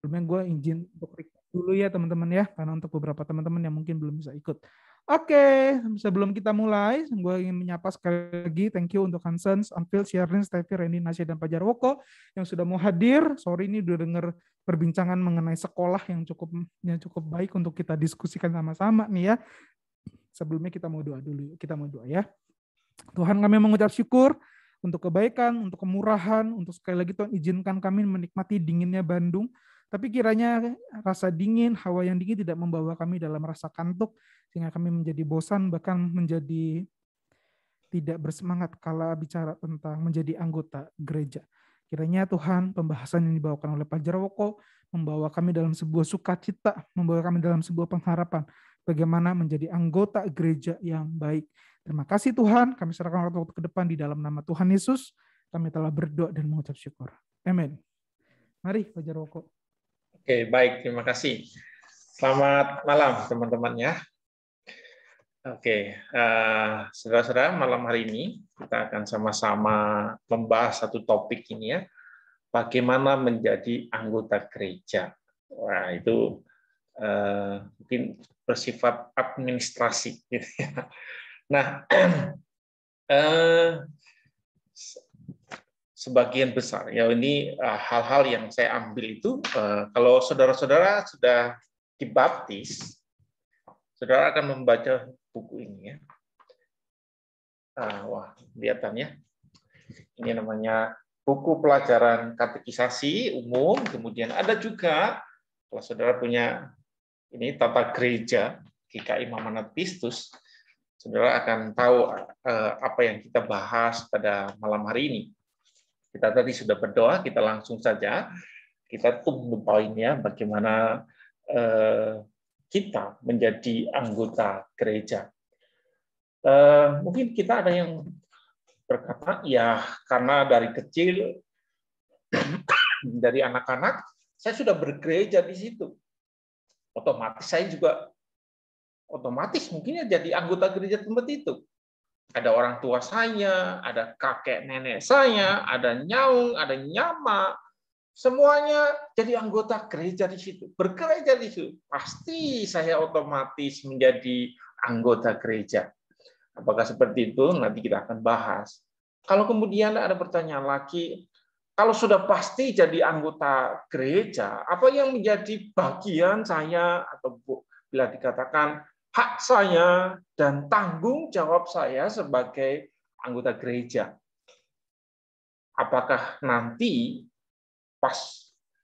Sebelumnya gue izin untuk request dulu ya teman-teman ya, karena untuk beberapa teman-teman yang mungkin belum bisa ikut. Oke, sebelum kita mulai, gue ingin menyapa sekali lagi, thank you untuk Hansen, Anfield, Sherlyn, Steffi, Randy, Nasya, dan Pajar Woko yang sudah mau hadir. Sorry ini udah denger perbincangan mengenai sekolah yang cukup baik untuk kita diskusikan sama-sama nih ya. Sebelumnya kita mau doa dulu, kita mau doa ya. Tuhan, kami mengucap syukur untuk kebaikan, untuk kemurahan, untuk sekali lagi Tuhan izinkan kami menikmati dinginnya Bandung. Tapi kiranya rasa dingin, hawa yang dingin tidak membawa kami dalam rasa kantuk, sehingga kami menjadi bosan, bahkan menjadi tidak bersemangat kala bicara tentang menjadi anggota gereja. Kiranya Tuhan, pembahasan yang dibawakan oleh Pak Jarwoko membawa kami dalam sebuah sukacita, membawa kami dalam sebuah pengharapan, bagaimana menjadi anggota gereja yang baik. Terima kasih Tuhan, kami serahkan waktu ke depan di dalam nama Tuhan Yesus, kami telah berdoa dan mengucap syukur. Amin. Mari Pak Jarwoko. Oke, baik, terima kasih. Selamat malam teman-teman ya. Oke, saudara-saudara, malam hari ini kita akan sama-sama membahas satu topik ini ya, bagaimana menjadi anggota gereja. Wah, itu mungkin bersifat administrasi gitu ya. Nah, sebagian besar ya ini hal-hal yang saya ambil itu kalau saudara-saudara sudah dibaptis, saudara akan membaca buku ini ya. Wah, kelihatannya ini namanya buku pelajaran katekisasi umum. Kemudian ada juga kalau saudara punya ini tata gereja GKI Mamanat Pistus, saudara akan tahu apa yang kita bahas pada malam hari ini. Kita tadi sudah berdoa, kita langsung saja kita tunggu poinnya bagaimana kita menjadi anggota gereja. Mungkin kita ada yang berkata, ya karena dari kecil, dari anak-anak, saya sudah bergereja di situ. Otomatis saya juga mungkin jadi anggota gereja tempat itu. Ada orang tua saya, ada kakek nenek saya, ada nyaung, ada nyama, semuanya jadi anggota gereja di situ, bergereja di situ. Pasti saya otomatis menjadi anggota gereja. Apakah seperti itu? Nanti kita akan bahas. Kalau kemudian ada pertanyaan lagi, kalau sudah pasti jadi anggota gereja, apa yang menjadi bagian saya atau bila dikatakan hak saya dan tanggung jawab saya sebagai anggota gereja? Apakah nanti pas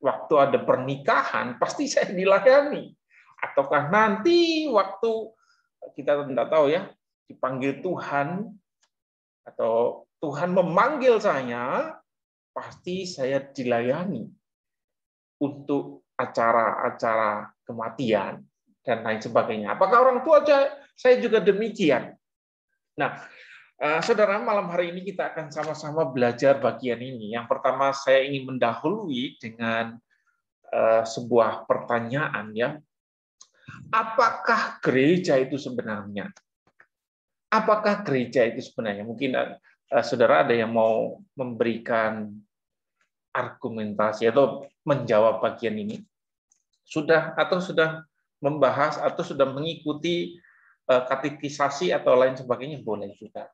waktu ada pernikahan pasti saya dilayani? Ataukah nanti waktu kita tidak tahu ya, dipanggil Tuhan atau Tuhan memanggil saya, pasti saya dilayani untuk acara-acara kematian dan lain sebagainya. Apakah orang tua saya juga demikian? Nah, saudara, malam hari ini kita akan sama-sama belajar bagian ini. Yang pertama saya ingin mendahului dengan sebuah pertanyaan ya. Apakah gereja itu sebenarnya? Apakah gereja itu sebenarnya? Mungkin saudara ada yang mau memberikan argumentasi atau menjawab bagian ini. Sudah membahas atau sudah mengikuti katekisasi atau lain sebagainya, boleh juga.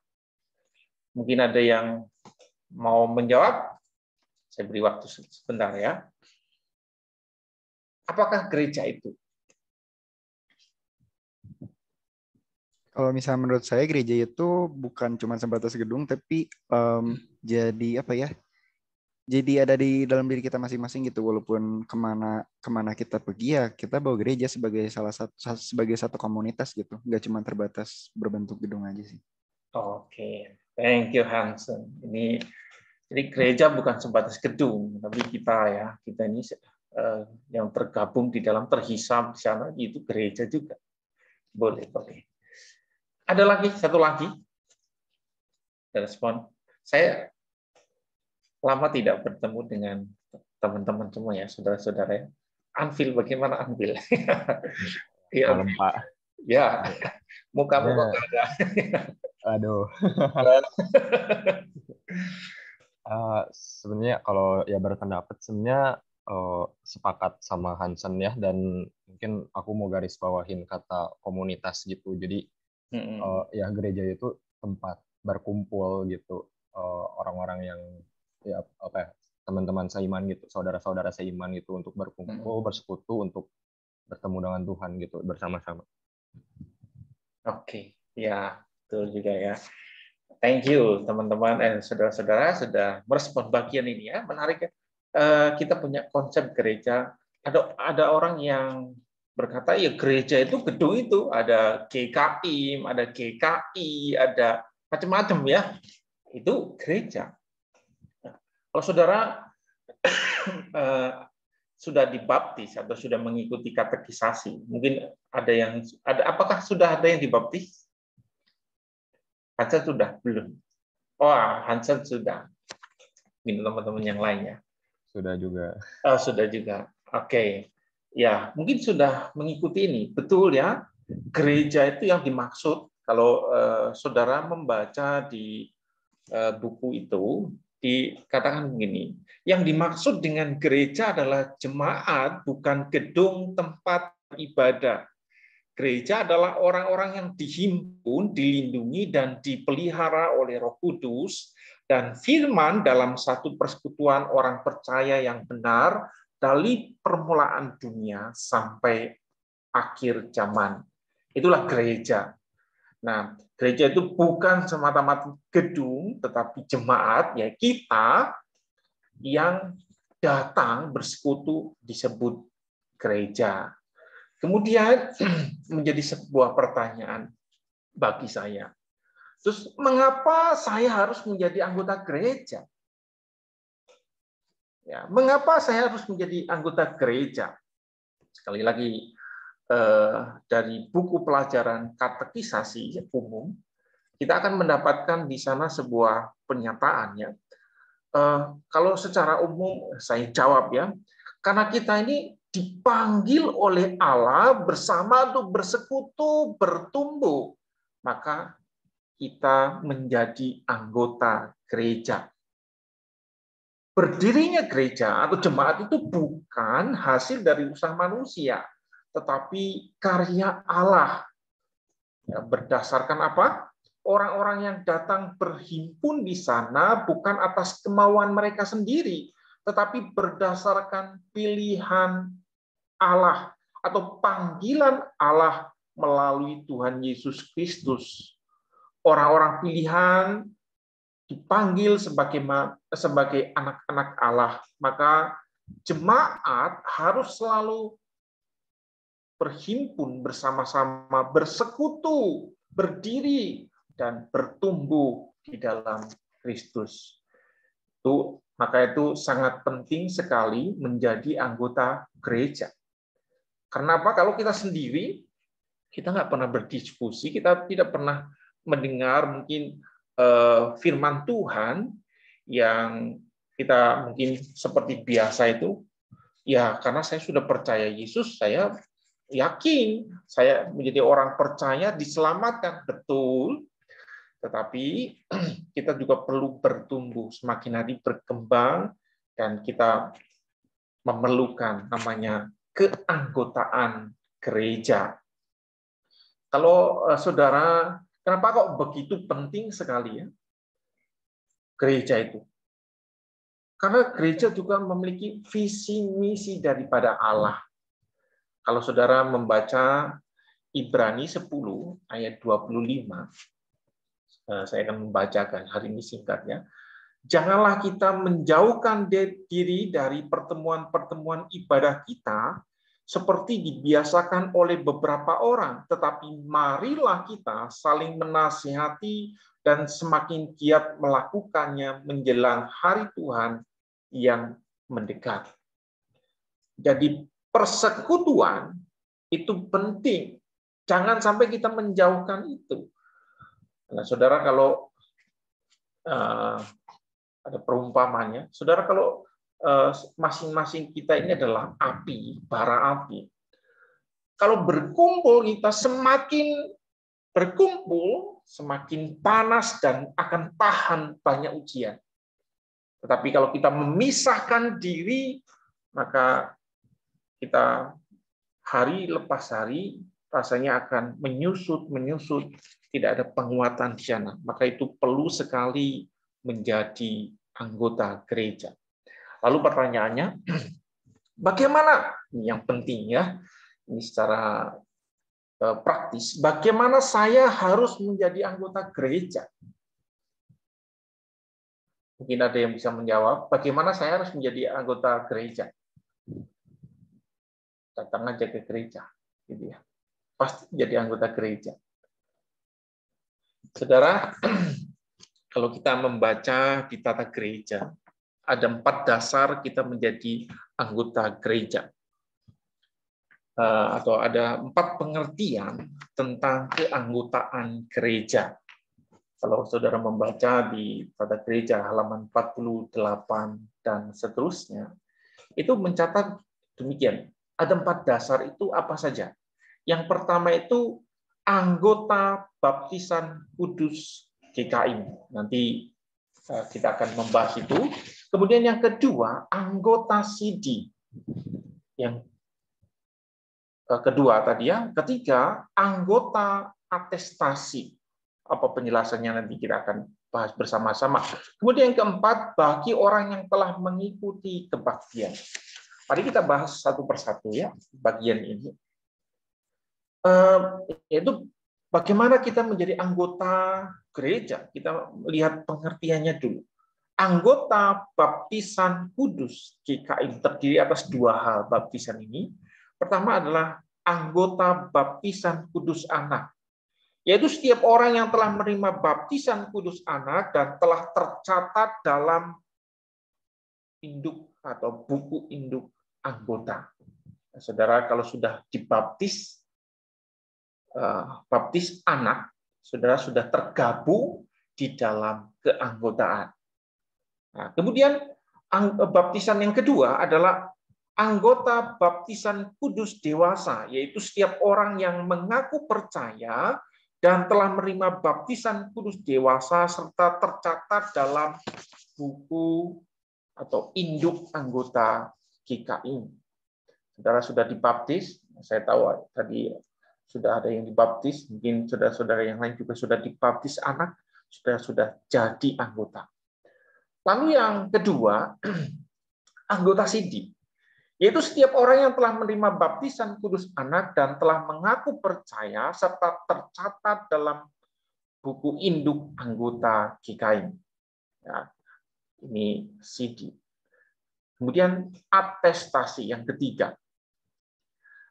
Mungkin ada yang mau menjawab, saya beri waktu sebentar ya. Apakah gereja itu? Kalau misalnya menurut saya gereja itu bukan cuma sebatas gedung, tapi jadi apa ya? Jadi ada di dalam diri kita masing-masing gitu. Walaupun kemana kita pergi ya, kita bawa gereja sebagai sebagai satu komunitas gitu. Nggak cuma terbatas berbentuk gedung aja sih. Oke, thank you Hansen. Jadi gereja bukan sebatas gedung, tapi kita ini yang tergabung di dalam terhisap di sana itu gereja juga. Boleh. Ada satu lagi. Respon. Saya lama tidak bertemu dengan teman-teman semua ya, saudara-saudara ya. Anfil, bagaimana Anfil? Ya, malam Pak. Ya, mukamu kok nggak ada. Aduh. Sebenarnya kalau ya berpendapat sebenarnya sepakat sama Hansen ya, dan mungkin aku mau garis bawahin kata komunitas gitu. Jadi ya gereja itu tempat berkumpul gitu, orang-orang yang ya apa ya, teman-teman seiman gitu, saudara-saudara seiman gitu, untuk berkumpul, bersekutu, untuk bertemu dengan Tuhan gitu bersama-sama. Oke, ya betul juga ya. Thank you teman-teman dan saudara-saudara sudah merespon bagian ini ya, menarik ya. Kita punya konsep gereja. Ada orang yang berkata ya gereja itu gedung itu, ada GKI, ada GKI, ada macam-macam ya. Itu gereja. Kalau saudara sudah dibaptis atau sudah mengikuti katekisasi, mungkin apakah sudah ada yang dibaptis? Hansen sudah? Belum. Oh, Hansen sudah. Mungkin teman-teman yang lainnya. Sudah juga. Oh, sudah juga. Oke. Ya, mungkin sudah mengikuti ini. Betul ya. Gereja itu yang dimaksud kalau saudara membaca di buku itu dikatakan begini. Yang dimaksud dengan gereja adalah jemaat, bukan gedung tempat ibadah. Gereja adalah orang-orang yang dihimpun, dilindungi, dan dipelihara oleh Roh Kudus, dan firman dalam satu persekutuan orang percaya yang benar dari permulaan dunia sampai akhir zaman. Itulah gereja. Nah, gereja itu bukan semata-mata gedung, tetapi jemaat, ya kita yang datang bersekutu disebut gereja. Kemudian menjadi sebuah pertanyaan bagi saya. Terus mengapa saya harus menjadi anggota gereja? Ya, mengapa saya harus menjadi anggota gereja? Sekali lagi dari buku pelajaran katekisasi umum, kita akan mendapatkan di sana sebuah pernyataan ya. Kalau secara umum saya jawab ya, karena kita ini dipanggil oleh Allah bersama untuk bersekutu, bertumbuh, maka kita menjadi anggota gereja. Berdirinya gereja atau jemaat itu bukan hasil dari usaha manusia, tetapi karya Allah. Ya, berdasarkan apa? Orang-orang yang datang berhimpun di sana bukan atas kemauan mereka sendiri, tetapi berdasarkan pilihan Allah atau panggilan Allah melalui Tuhan Yesus Kristus. Orang-orang pilihan dipanggil sebagai anak-anak Allah, maka jemaat harus selalu berhimpun bersama-sama, bersekutu, berdiri, dan bertumbuh di dalam Kristus. Maka itu sangat penting sekali menjadi anggota gereja. Kenapa? Kalau kita sendiri, kita nggak pernah berdiskusi, kita tidak pernah mendengar mungkin firman Tuhan yang kita mungkin seperti biasa itu, ya karena saya sudah percaya Yesus, saya yakin saya menjadi orang percaya diselamatkan, betul. Tetapi kita juga perlu bertumbuh, semakin hari berkembang, dan kita memerlukan namanya keanggotaan gereja. Kalau saudara, kenapa kok begitu penting sekali ya gereja itu? Karena gereja juga memiliki visi misi daripada Allah. Kalau saudara membaca Ibrani 10 ayat 25, saya akan membacakan hari ini singkatnya. Janganlah kita menjauhkan diri dari pertemuan-pertemuan ibadah kita seperti dibiasakan oleh beberapa orang, tetapi marilah kita saling menasihati dan semakin giat melakukannya menjelang hari Tuhan yang mendekat. Jadi persekutuan itu penting. Jangan sampai kita menjauhkan itu. Nah, saudara, kalau ada perumpamannya, saudara, kalau masing-masing kita ini adalah api, bara api. Kalau berkumpul, kita semakin berkumpul, semakin panas dan akan tahan banyak ujian. Tetapi kalau kita memisahkan diri, maka kita hari lepas hari rasanya akan menyusut, tidak ada penguatan di sana. Maka itu perlu sekali menjadi anggota gereja. Lalu pertanyaannya, bagaimana? Ini yang penting ya, ini secara praktis. Bagaimana saya harus menjadi anggota gereja? Mungkin ada yang bisa menjawab, bagaimana saya harus menjadi anggota gereja? Datang aja ke gereja, gitu ya. Pasti jadi anggota gereja. Saudara, kalau kita membaca di tata gereja, ada 4 dasar kita menjadi anggota gereja. Atau ada 4 pengertian tentang keanggotaan gereja. Kalau saudara membaca di tata gereja halaman 48 dan seterusnya, itu mencatat demikian. Ada 4 dasar itu apa saja? Yang pertama itu anggota baptisan kudus GKI. Nanti kita akan membahas itu. Kemudian yang kedua, anggota CD. Yang kedua tadi ya. Ketiga, anggota atestasi. Apa penjelasannya nanti kita akan bahas bersama-sama. Kemudian yang keempat, bagi orang yang telah mengikuti kebaktian. Mari kita bahas satu persatu ya, bagian ini. Yaitu bagaimana kita menjadi anggota gereja. Kita lihat pengertiannya dulu. Anggota baptisan kudus GKI terdiri atas 2 hal baptisan ini. Pertama adalah anggota baptisan kudus anak. Yaitu setiap orang yang telah menerima baptisan kudus anak dan telah tercatat dalam induk atau buku induk anggota. Saudara, kalau sudah dibaptis, baptis anak, saudara sudah tergabung di dalam keanggotaan. Nah, kemudian baptisan yang kedua adalah anggota baptisan kudus dewasa, yaitu setiap orang yang mengaku percaya dan telah menerima baptisan kudus dewasa serta tercatat dalam buku atau induk anggota GKI. Saudara sudah dibaptis, saya tahu tadi sudah ada yang dibaptis, mungkin saudara-saudara yang lain juga sudah dibaptis anak, sudah jadi anggota. Lalu yang kedua, anggota CD. Yaitu setiap orang yang telah menerima baptisan kudus anak dan telah mengaku percaya serta tercatat dalam buku induk anggota GKI. Ya, ini CD. Kemudian atestasi yang ketiga.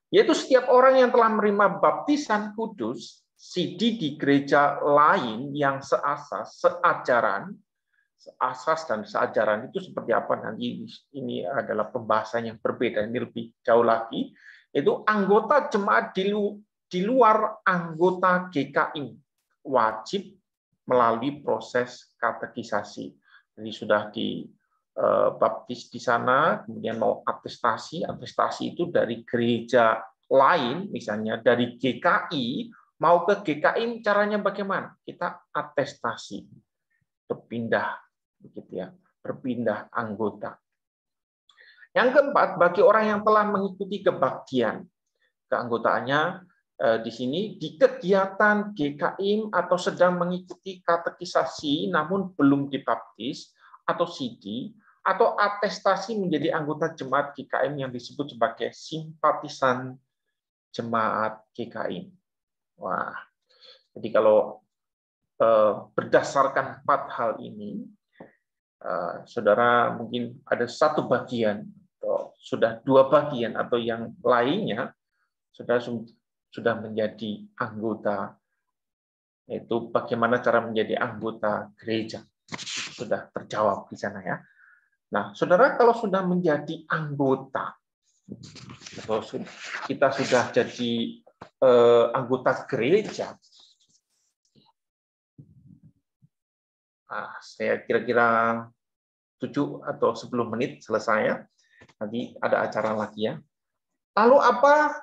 Yaitu setiap orang yang telah menerima baptisan kudus CD di gereja lain yang seasas, asas dan seajaran itu seperti apa, nanti ini adalah pembahasan yang berbeda, ini lebih jauh lagi, itu anggota jemaat di luar anggota GKI wajib melalui proses katekisasi. Jadi sudah dibaptis di sana, kemudian mau atestasi itu dari gereja lain, misalnya dari GKI mau ke GKI, caranya bagaimana? Kita atestasi, berpindah begitu ya, berpindah anggota. Yang keempat, bagi orang yang telah mengikuti kebaktian, keanggotaannya di sini di kegiatan GKI atau sedang mengikuti katekisasi namun belum dibaptis atau CD atau atestasi menjadi anggota jemaat GKI yang disebut sebagai simpatisan jemaat GKI. Wah, jadi kalau berdasarkan 4 hal ini, saudara mungkin ada satu bagian, atau sudah 2 bagian, atau yang lainnya, saudara sudah menjadi anggota, yaitu bagaimana cara menjadi anggota gereja. Sudah terjawab di sana ya. Nah, saudara kalau sudah menjadi anggota, atau kita sudah jadi anggota gereja, saya kira-kira 7 atau 10 menit selesai ya. Nanti ada acara lagi ya. Lalu apa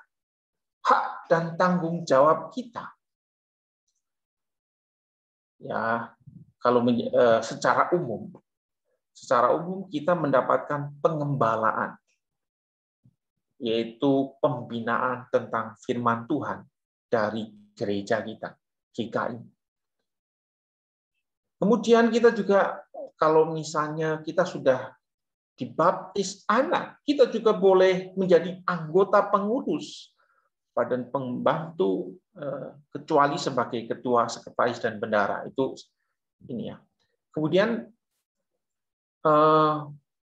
hak dan tanggung jawab kita? Ya, kalau secara umum kita mendapatkan pengembalaan. yaitu pembinaan tentang firman Tuhan dari gereja kita, GKI. Kemudian kita juga, kalau misalnya kita sudah dibaptis anak, kita juga boleh menjadi anggota pengurus badan pembantu, kecuali sebagai ketua, sekretaris, dan bendara. Itu ini ya. Kemudian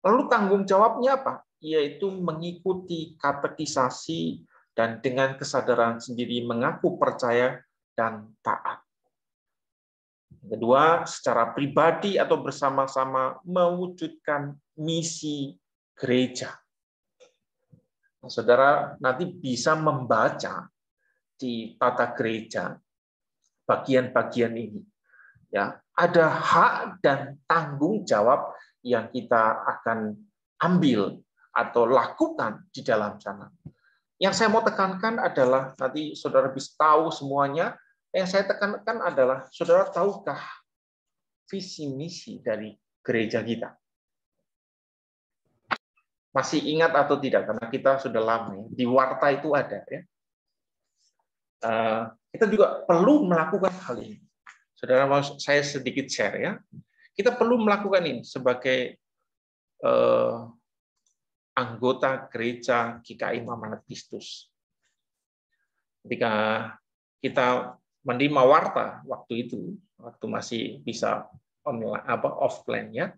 lalu tanggung jawabnya apa? Yaitu mengikuti katekisasi dan dengan kesadaran sendiri mengaku percaya dan taat. Kedua, secara pribadi atau bersama-sama mewujudkan misi gereja. Nah, saudara nanti bisa membaca di tata gereja bagian-bagian ini. Ya, ada hak dan tanggung jawab yang kita akan ambil atau lakukan di dalam sana. Yang saya mau tekankan adalah, nanti saudara bisa tahu semuanya, yang saya tekankan adalah, saudara tahukah visi misi dari gereja kita? Masih ingat atau tidak? Karena kita sudah lama ya. Di warta itu ada ya. Kita juga perlu melakukan hal ini. Saudara, mau saya sedikit share ya. Kita perlu melakukan ini sebagai anggota gereja GKI Amanat Kristus. Ketika kita menerima warta waktu itu, waktu masih bisa online offline ya,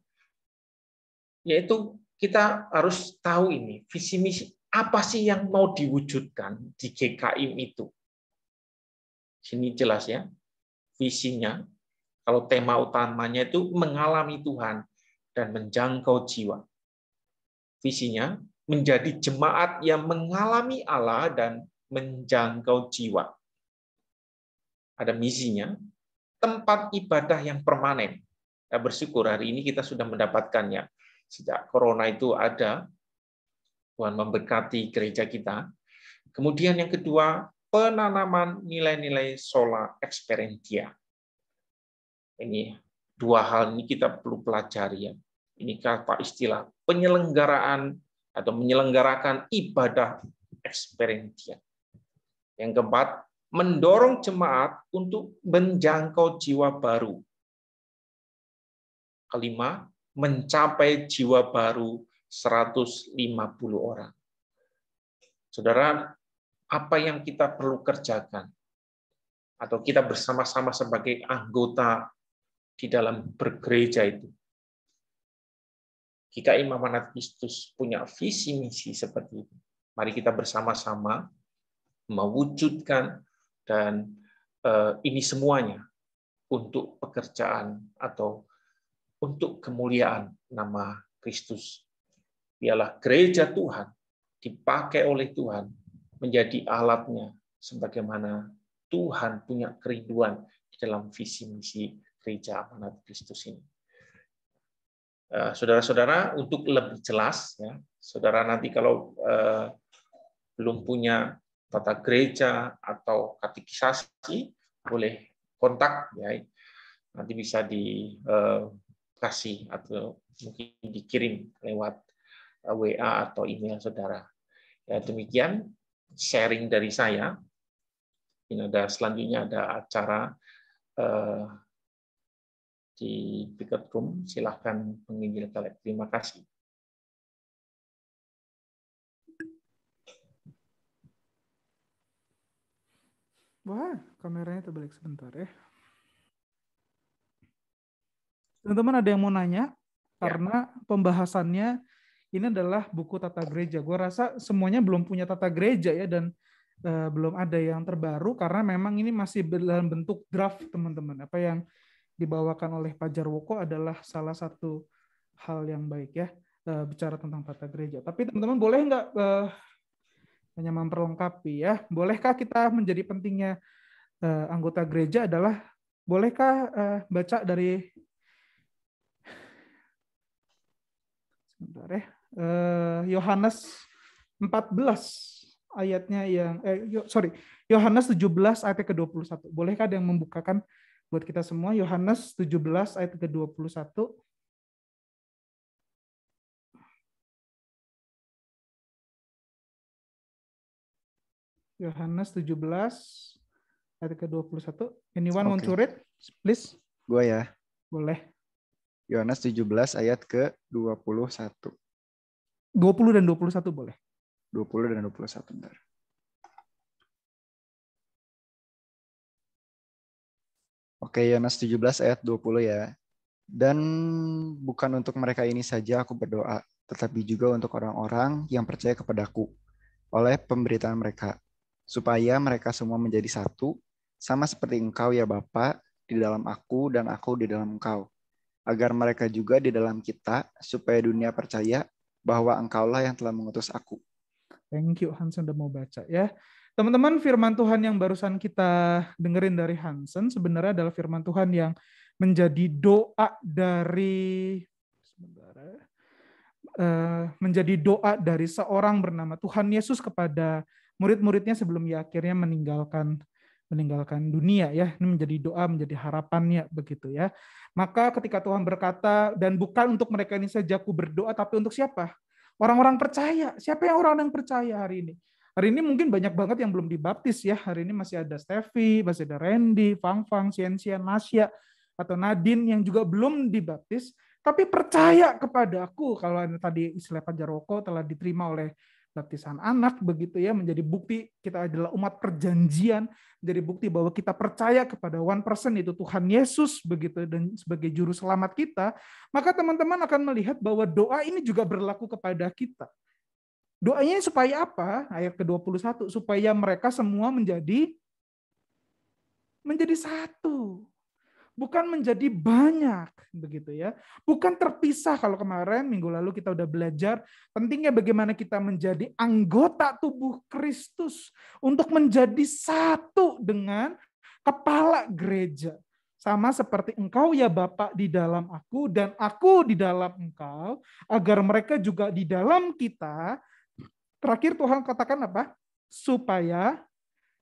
yaitu kita harus tahu ini visi misi apa sih yang mau diwujudkan di GKI itu. Sini jelas ya, visinya. Kalau tema utamanya itu mengalami Tuhan dan menjangkau jiwa. Visinya menjadi jemaat yang mengalami Allah dan menjangkau jiwa. Ada misinya, tempat ibadah yang permanen. Kita bersyukur hari ini kita sudah mendapatkannya. Sejak corona itu ada, Tuhan memberkati gereja kita. Kemudian yang kedua, penanaman nilai-nilai sola experientia. Ini dua hal ini kita perlu pelajari ya. Ini kata istilah penyelenggaraan atau menyelenggarakan ibadah experientia. Yang keempat, mendorong jemaat untuk menjangkau jiwa baru. Kelima, mencapai jiwa baru 150 orang. Saudara, apa yang kita perlu kerjakan atau kita bersama-sama sebagai anggota di dalam bergereja itu? GKI Amanat Kristus punya visi misi seperti itu. Mari kita bersama-sama mewujudkan, dan ini semuanya untuk pekerjaan atau untuk kemuliaan nama Kristus. Biarlah gereja Tuhan dipakai oleh Tuhan menjadi alatnya sebagaimana Tuhan punya kerinduan di dalam visi misi gereja Amanat Kristus ini. Saudara-saudara, untuk lebih jelas ya, saudara nanti kalau belum punya tata gereja atau katekisasi, boleh kontak ya, nanti bisa dikasih atau mungkin dikirim lewat WA atau email saudara. Ya, demikian sharing dari saya. Ini ada selanjutnya ada acara di Picket Room. Silahkan menginjil kalian. Terima kasih. Wah, kameranya terbalik sebentar ya. Teman-teman ada yang mau nanya? Karena pembahasannya ini adalah buku tata gereja. Gue rasa semuanya belum punya tata gereja ya, dan belum ada yang terbaru karena memang ini masih dalam bentuk draft, teman-teman. Apa yang dibawakan oleh Pak Jarwoko adalah salah satu hal yang baik ya, bicara tentang tata gereja. Tapi teman-teman boleh nggak hanya memperlengkapi ya? Bolehkah kita menjadi pentingnya anggota gereja adalah, bolehkah baca dari sebentar ya, Yohanes 14 ayatnya yang Yohanes 17 ayat ke-21. Bolehkah ada yang membukakan buat kita semua Yohanes 17 ayat ke-21? Yohanes 17 ayat ke-21. Anyone want Oke. to read? Please. Gue ya. Boleh. Yohanes 17 ayat ke-21. 20 dan 21 boleh. 20 dan 21 bentar. Oke, Yohanes 17 ayat 20 ya. Dan bukan untuk mereka ini saja aku berdoa, tetapi juga untuk orang-orang yang percaya kepadaku oleh pemberitaan mereka, supaya mereka semua menjadi satu, sama seperti Engkau ya Bapa, di dalam aku dan aku di dalam Engkau, agar mereka juga di dalam kita, supaya dunia percaya bahwa Engkaulah yang telah mengutus aku. Thank you, Hansen udah mau baca ya. Teman-teman, firman Tuhan yang barusan kita dengerin dari Hansen sebenarnya adalah firman Tuhan yang menjadi doa dari menjadi doa dari seorang bernama Tuhan Yesus kepada murid-muridnya sebelum ia akhirnya meninggalkan dunia ya. Ini menjadi doa, menjadi harapannya begitu ya. Maka ketika Tuhan berkata, dan bukan untuk mereka ini saja aku berdoa, tapi untuk siapa? Orang-orang percaya. Siapa yang orang yang percaya hari ini? Hari ini mungkin banyak banget yang belum dibaptis ya. Hari ini masih ada Steffi, masih ada Randy, Fang, Sian, Masya, atau Nadine yang juga belum dibaptis. Tapi percaya kepadaku, kalau tadi istilah Pak Jaroko telah diterima oleh baptisan anak, begitu ya, menjadi bukti kita adalah umat perjanjian, menjadi bukti bahwa kita percaya kepada one person, itu Tuhan Yesus, begitu, dan sebagai juru selamat kita, maka teman-teman akan melihat bahwa doa ini juga berlaku kepada kita. Doanya supaya apa? Ayat ke-21, supaya mereka semua menjadi satu. Bukan menjadi banyak, begitu ya. Bukan terpisah. Kalau kemarin minggu lalu kita udah belajar pentingnya bagaimana kita menjadi anggota tubuh Kristus untuk menjadi satu dengan kepala gereja. Sama seperti Engkau ya Bapa di dalam aku dan aku di dalam Engkau, agar mereka juga di dalam kita. Terakhir Tuhan katakan apa? Supaya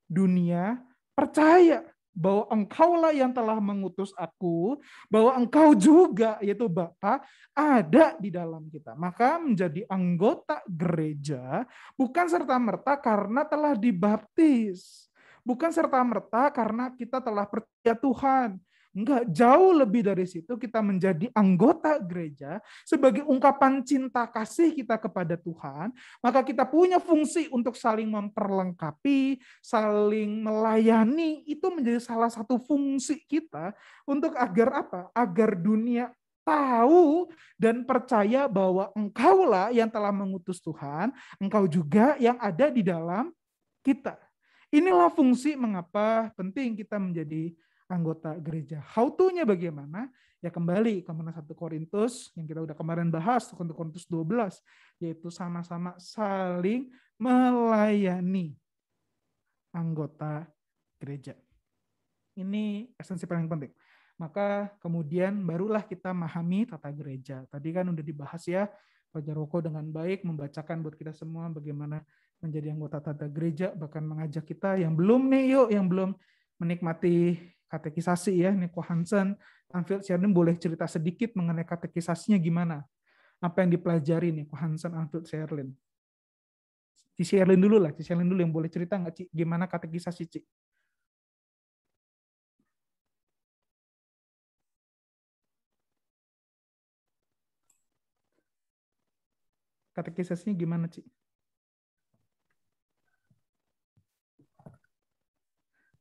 dunia percaya bahwa Engkaulah yang telah mengutus aku, bahwa Engkau juga, yaitu Bapa, ada di dalam kita. Maka menjadi anggota gereja bukan serta-merta karena telah dibaptis, bukan serta-merta karena kita telah percaya Tuhan. Enggak, jauh lebih dari situ. Kita menjadi anggota gereja sebagai ungkapan cinta kasih kita kepada Tuhan. Maka kita punya fungsi untuk saling memperlengkapi, saling melayani. Itu menjadi salah satu fungsi kita untuk agar apa? Agar dunia tahu dan percaya bahwa Engkaulah yang telah mengutus Tuhan, Engkau juga yang ada di dalam kita. Inilah fungsi mengapa penting kita menjadi anggota gereja. How to-nya bagaimana? Ya kembali ke 1 Korintus yang kita udah kemarin bahas, 1 Korintus 12, yaitu sama-sama saling melayani anggota gereja. Ini esensi paling penting. Maka kemudian barulah kita memahami tata gereja. Tadi kan udah dibahas ya, Pak Jaroko dengan baik membacakan buat kita semua bagaimana menjadi anggota tata gereja, bahkan mengajak kita yang belum nih, yuk, yang belum menikmati katekisasi ya, Nico Hansen, Anfield Sherlyn boleh cerita sedikit mengenai katekisasinya gimana? Apa yang dipelajari Nico Hansen, Anfield Sherlyn? Ci Sherlyn dulu lah, Ci Sherlyn dulu yang boleh cerita nggak Ci? Gimana katekisasi Ci? Katekisasinya gimana Ci?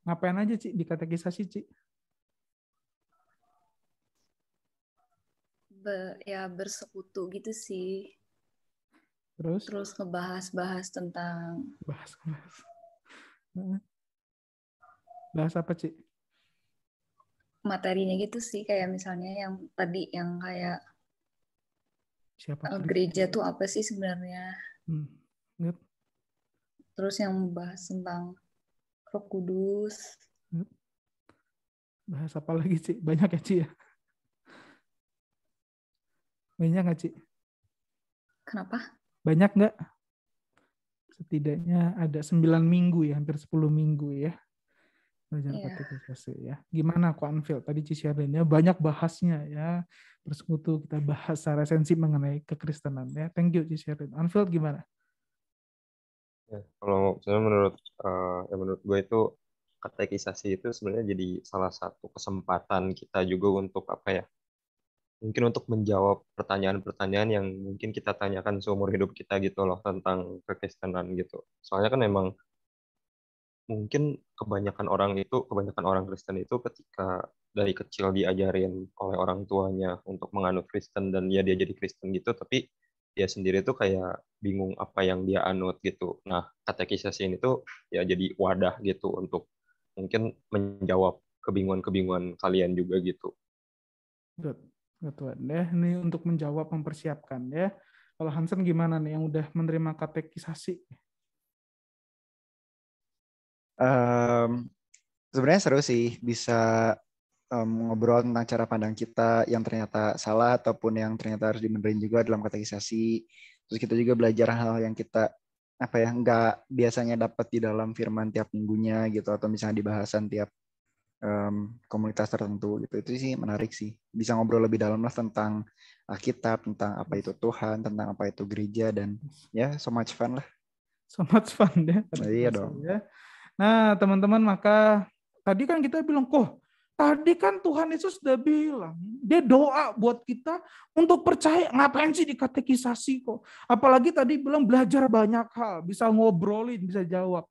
Ngapain aja Ci di katekisasi Ci? Ya bersekutu gitu sih. Terus ngebahas tentang bahas apa Ci? Materinya gitu sih, kayak misalnya yang tadi yang kayak siapa gereja tuh apa sih sebenarnya? Terus yang membahas tentang Roh Kudus. Bahas apa lagi Ci? Banyak ya Ci ya? Banyak nggak Ci? Kenapa? Banyak nggak? Setidaknya ada 9 minggu ya, hampir 10 minggu ya. Belajar katekisasi ya. Gimana kok Anfield? Tadi Ci Sherlyn ya banyak bahasnya ya. Bersekutu kita bahas secara esensi mengenai kekristenan ya. Thank you Ci Sherlyn. Anfield gimana? Ya, kalau misalnya menurut gue itu katekisasi itu sebenarnya jadi salah satu kesempatan kita juga untuk apa ya? Mungkin untuk menjawab pertanyaan-pertanyaan yang mungkin kita tanyakan seumur hidup kita gitu loh tentang kekristenan gitu. Soalnya kan emang mungkin kebanyakan orang Kristen itu ketika dari kecil diajarin oleh orang tuanya untuk menganut Kristen dan ya dia jadi Kristen gitu, tapi dia sendiri tuh kayak bingung apa yang dia anut gitu. Nah, katekisasi ini tuh ya jadi wadah gitu untuk mungkin menjawab kebingungan-kebingungan kalian juga gitu. Good. Good Tuhan ya. Ini untuk menjawab, mempersiapkan ya. Kalau Hansen gimana nih yang udah menerima katekisasi? Sebenarnya seru sih bisa ngobrol tentang cara pandang kita yang ternyata salah ataupun yang ternyata harus dibenerin juga dalam katekisasi. Terus kita juga belajar hal yang kita apa ya nggak biasanya dapat di dalam firman tiap minggunya gitu atau misalnya di bahasan tiap komunitas tertentu gitu. Itu sih menarik sih. Bisa ngobrol lebih dalam lah tentang Alkitab, tentang apa itu Tuhan, tentang apa itu gereja dan ya so much fun lah. So much fun ya. Nah, iya dong. Ya. Nah, teman-teman, maka tadi kan kita bilang, tadi kan Tuhan Yesus sudah bilang, dia doa buat kita untuk percaya, ngapain sih dikatekisasi kok. Apalagi tadi bilang belajar banyak hal, bisa ngobrolin, bisa jawab.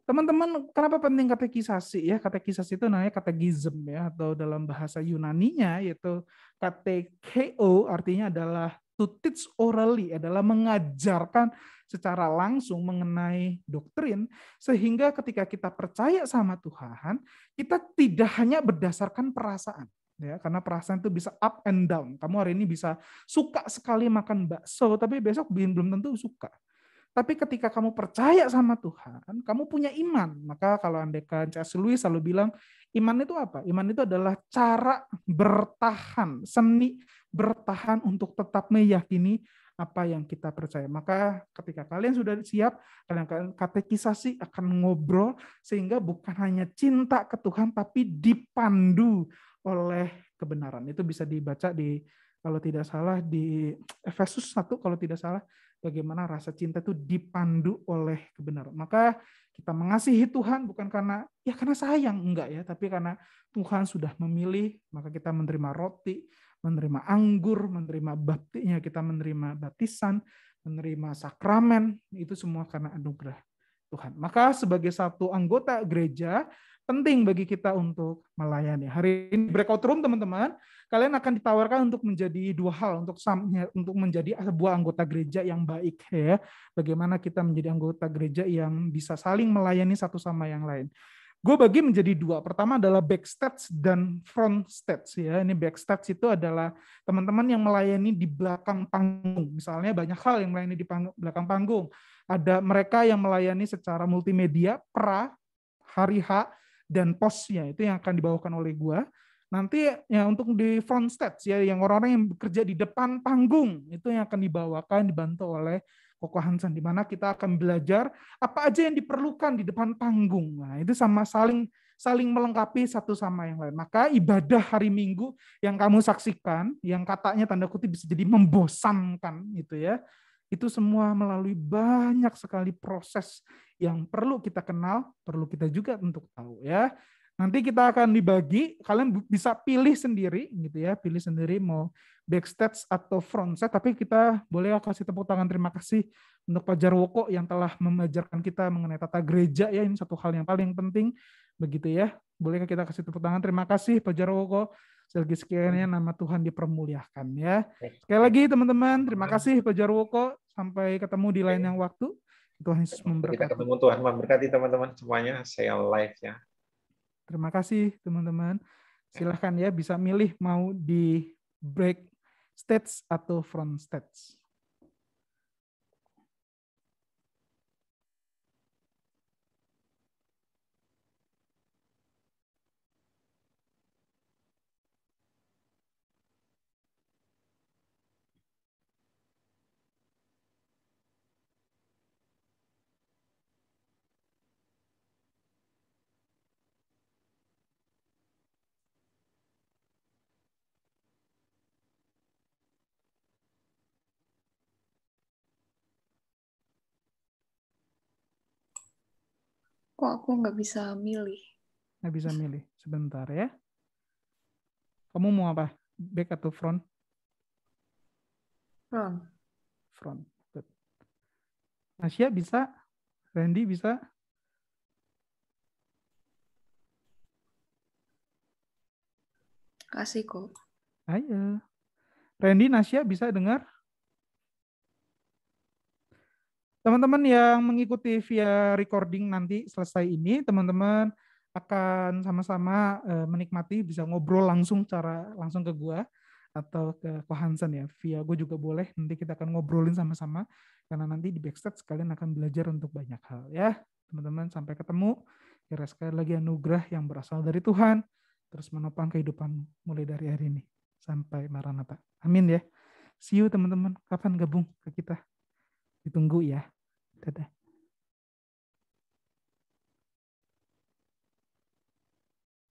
Teman-teman, kenapa penting katekisasi ya? Katekisasi itu namanya katekism ya, atau dalam bahasa Yunaninya yaitu katekeo, artinya adalah to teach orally, adalah mengajarkan secara langsung mengenai doktrin, sehingga ketika kita percaya sama Tuhan, kita tidak hanya berdasarkan perasaan. Ya, karena perasaan itu bisa up and down. Kamu hari ini bisa suka sekali makan bakso, tapi besok belum tentu suka. Tapi ketika kamu percaya sama Tuhan, kamu punya iman. Maka kalau andekan C.S. Lewis selalu bilang, iman itu apa? Iman itu adalah cara bertahan, seni bertahan untuk tetap meyakini apa yang kita percaya. Maka ketika kalian sudah siap, kalian akan katekisasi, akan ngobrol, sehingga bukan hanya cinta ke Tuhan, tapi dipandu oleh kebenaran. Itu bisa dibaca di, kalau tidak salah, di Efesus 1, kalau tidak salah, bagaimana rasa cinta itu dipandu oleh kebenaran. Maka kita mengasihi Tuhan bukan karena sayang, enggak ya, tapi karena Tuhan sudah memilih, maka kita menerima roti, menerima anggur, menerima baptisnya, kita menerima baptisan, menerima sakramen, itu semua karena anugerah Tuhan. Maka sebagai satu anggota gereja, penting bagi kita untuk melayani. Hari ini breakout room teman-teman, kalian akan ditawarkan untuk menjadi dua hal, untuk menjadi sebuah anggota gereja yang baik ya. Bagaimana kita menjadi anggota gereja yang bisa saling melayani satu sama yang lain. Gue bagi menjadi dua. Pertama adalah backstage dan front stage ya. Ini backstage itu adalah teman-teman yang melayani di belakang panggung. Misalnya banyak hal yang melayani di belakang panggung. Ada mereka yang melayani secara multimedia, hari H, dan posnya itu yang akan dibawakan oleh gue. Nanti ya untuk di front stage ya, yang orang-orang yang bekerja di depan panggung itu yang akan dibawakan, dibantu oleh Koko Hansen, di mana kita akan belajar apa aja yang diperlukan di depan panggung. Nah, itu sama saling melengkapi satu sama yang lain. Maka ibadah hari Minggu yang kamu saksikan, yang katanya tanda kutip bisa jadi membosankan gitu ya, itu semua melalui banyak sekali proses yang perlu kita kenal, perlu kita juga untuk tahu ya. Nanti kita akan dibagi, kalian bisa pilih sendiri gitu ya, pilih sendiri mau backstage atau frontstage, tapi kita boleh kasih tepuk tangan terima kasih untuk Pak Jarwoko yang telah mengajarkan kita mengenai tata gereja ya, ini satu hal yang paling penting begitu ya. Bolehkah kita kasih tepuk tangan terima kasih Pak Jarwoko, selagi sekiannya nama Tuhan dipermuliakan ya. Sekali lagi teman-teman, terima kasih Pak Jarwoko, sampai ketemu di lain yang waktu. Tuhan Yesus Kita memberkati. ketemu, Tuhan memberkati teman-teman semuanya. Saya live ya. Terima kasih teman-teman. Silahkan ya bisa milih mau di break stage atau front stage. Kok aku nggak bisa milih? Nggak bisa milih. Sebentar ya. Kamu mau apa? Back atau front? Front. Front. Good. Nasya bisa? Randy bisa? Kasih kok. Ayo. Randy, Nasya bisa dengar? Teman-teman yang mengikuti via recording nanti selesai ini, teman-teman akan sama-sama menikmati, bisa ngobrol langsung ke gua atau ke Ko Hansen ya. Via gue juga boleh, nanti kita akan ngobrolin sama-sama karena nanti di backstage kalian akan belajar untuk banyak hal ya. Teman-teman sampai ketemu. Kira sekali lagi anugerah yang berasal dari Tuhan terus menopang kehidupanmu mulai dari hari ini sampai Maranatha. Amin ya. See you teman-teman. Kapan gabung ke kita? Ditunggu ya. Dadah.